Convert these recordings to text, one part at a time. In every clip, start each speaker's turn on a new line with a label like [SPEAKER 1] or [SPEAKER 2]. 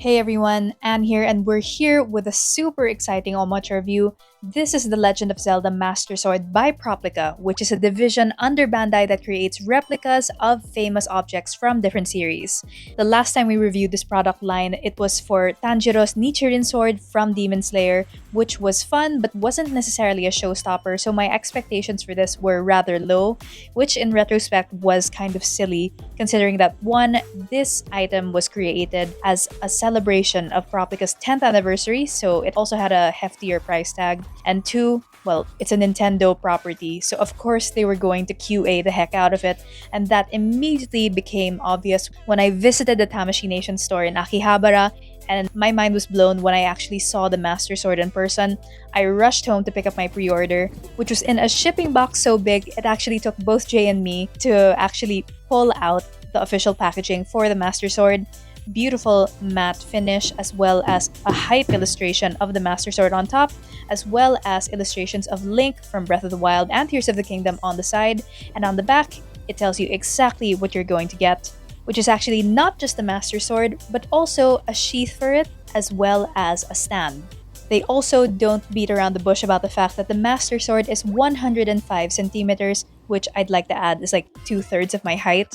[SPEAKER 1] Hey everyone, Anne here, and we're here with a super exciting Omocha review. This is The Legend of Zelda Master Sword by Proplica, which is a division under Bandai that creates replicas of famous objects from different series. The last time we reviewed this product line, it was for Tanjiro's Nichirin sword from Demon Slayer, which was fun but wasn't necessarily a showstopper, so my expectations for this were rather low, which in retrospect was kind of silly, considering that one, this item was created as a celebration of Proplica's 10th anniversary, so it also had a heftier price tag. And two, well, it's a Nintendo property, so of course they were going to QA the heck out of it, and that immediately became obvious when I visited the Tamashii Nation store in Akihabara, and my mind was blown when I actually saw the Master Sword in person. I rushed home to pick up my pre-order, which was in a shipping box so big it actually took both Jay and me to actually pull out the official packaging for the Master Sword. Beautiful matte finish, as well as a hype illustration of the Master Sword on top, as well as illustrations of Link from Breath of the Wild and Tears of the Kingdom on the side, and on the back, it tells you exactly what you're going to get, which is actually not just the Master Sword, but also a sheath for it, as well as a stand. They also don't beat around the bush about the fact that the Master Sword is 105 centimeters, which I'd like to add is like 2/3 of my height.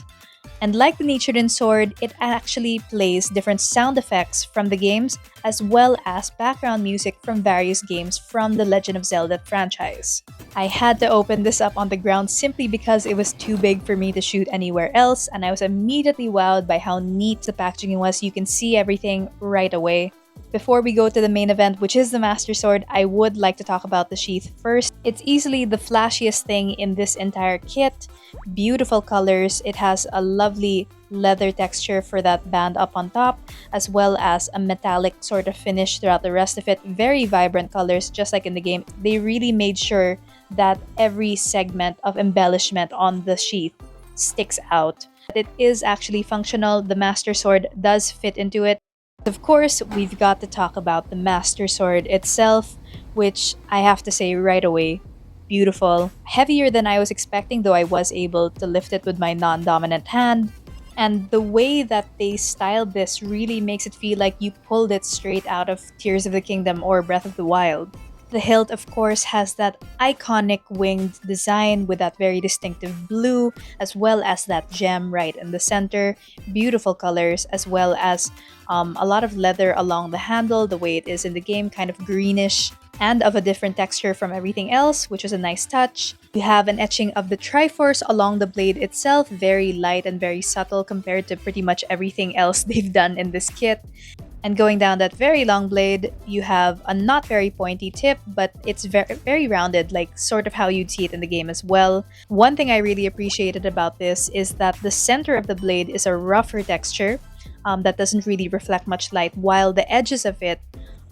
[SPEAKER 1] And like the Nichiren sword, it actually plays different sound effects from the games, as well as background music from various games from the Legend of Zelda franchise. I had to open this up on the ground simply because it was too big for me to shoot anywhere else, and I was immediately wowed by how neat the packaging was. You can see everything right away. Before we go to the main event, which is the Master Sword, I would like to talk about the sheath first. It's easily the flashiest thing in this entire kit. Beautiful colors. It has a lovely leather texture for that band up on top, as well as a metallic sort of finish throughout the rest of it. Very vibrant colors, just like in the game. They really made sure that every segment of embellishment on the sheath sticks out. It is actually functional. The Master Sword does fit into it. Of course, we've got to talk about the Master Sword itself, which I have to say right away, beautiful. Heavier than I was expecting, though I was able to lift it with my non-dominant hand. And the way that they styled this really makes it feel like you pulled it straight out of Tears of the Kingdom or Breath of the Wild. The hilt, of course, has that iconic winged design with that very distinctive blue, as well as that gem right in the center. Beautiful colors, as well as a lot of leather along the handle, the way it is in the game, kind of greenish, and of a different texture from everything else, which is a nice touch. You have an etching of the Triforce along the blade itself, very light and very subtle compared to pretty much everything else they've done in this kit. And going down that very long blade, you have a not very pointy tip, but it's very rounded, like sort of how you'd see it in the game as well. One thing I really appreciated about this is that the center of the blade is a rougher texture that doesn't really reflect much light, while the edges of it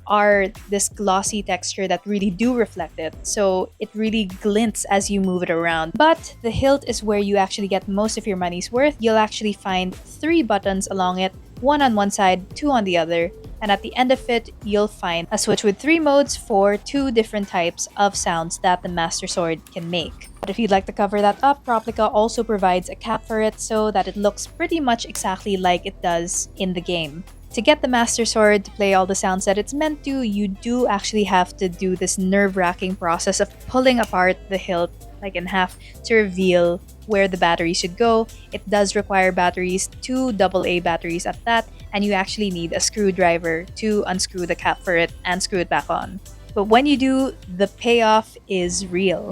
[SPEAKER 1] are this glossy texture that really do reflect it, so it really glints as you move it around. But the hilt is where you actually get most of your money's worth. You'll actually find 3 buttons along it, one on one side, 2 on the other, and at the end of it, you'll find a switch with 3 modes for 2 different types of sounds that the Master Sword can make. But if you'd like to cover that up, Proplica also provides a cap for it so that it looks pretty much exactly like it does in the game. To get the Master Sword to play all the sounds that it's meant to, you do actually have to do this nerve-wracking process of pulling apart the hilt like in half to reveal where the battery should go. It does require batteries, 2 AA batteries at that, and you actually need a screwdriver to unscrew the cap for it and screw it back on. But when you do, the payoff is real.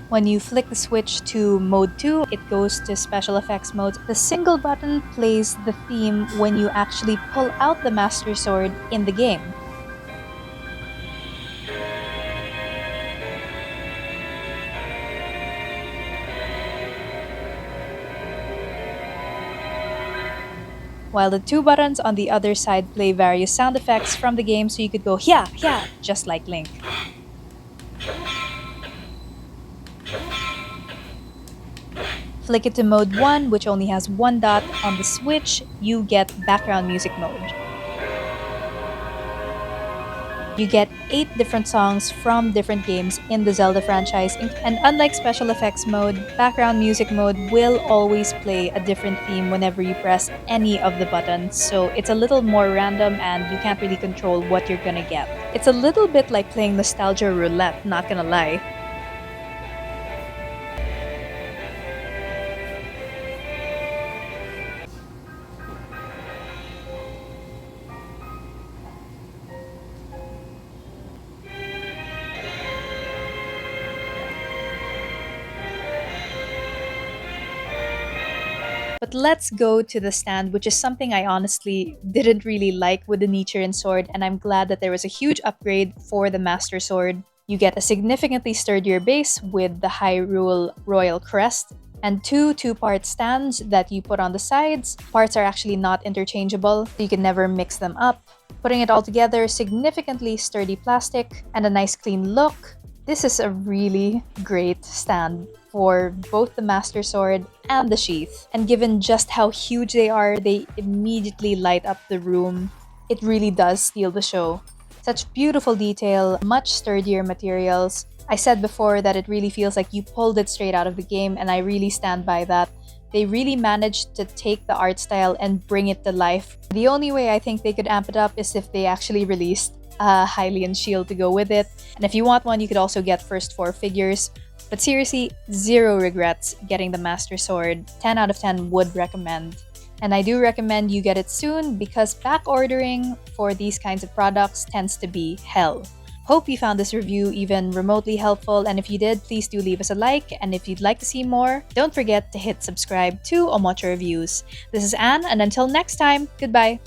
[SPEAKER 1] When you flick the switch to mode 2, it goes to special effects mode. The single button plays the theme when you actually pull out the Master Sword in the game. While the 2 buttons on the other side play various sound effects from the game, so you could go "yeah, yeah," just like Link. Flick it to mode 1, which only has 1 dot on the switch, you get background music mode. You get 8 different songs from different games in the Zelda franchise, and unlike special effects mode, background music mode will always play a different theme whenever you press any of the buttons, so it's a little more random and you can't really control what you're gonna get. It's a little bit like playing nostalgia roulette, not gonna lie. But let's go to the stand, which is something I honestly didn't really like with the Nichiren sword, and I'm glad that there was a huge upgrade for the Master Sword. You get a significantly sturdier base with the Hyrule Royal Crest, and two-part stands that you put on the sides. Parts are actually not interchangeable, so you can never mix them up. Putting it all together, significantly sturdy plastic, and a nice clean look. This is a really great stand for both the Master Sword and the sheath. And given just how huge they are, they immediately light up the room. It really does steal the show. Such beautiful detail, much sturdier materials. I said before that it really feels like you pulled it straight out of the game, and I really stand by that. They really managed to take the art style and bring it to life. The only way I think they could amp it up is if they actually released a Hylian shield to go with it. And if you want one, you could also get first 4 figures. But seriously, zero regrets getting the Master Sword. 10 out of 10 would recommend. And I do recommend you get it soon because back ordering for these kinds of products tends to be hell. Hope you found this review even remotely helpful, and if you did, please do leave us a like, and if you'd like to see more, don't forget to hit subscribe to Omocha Reviews. This is Anne, and until next time, goodbye!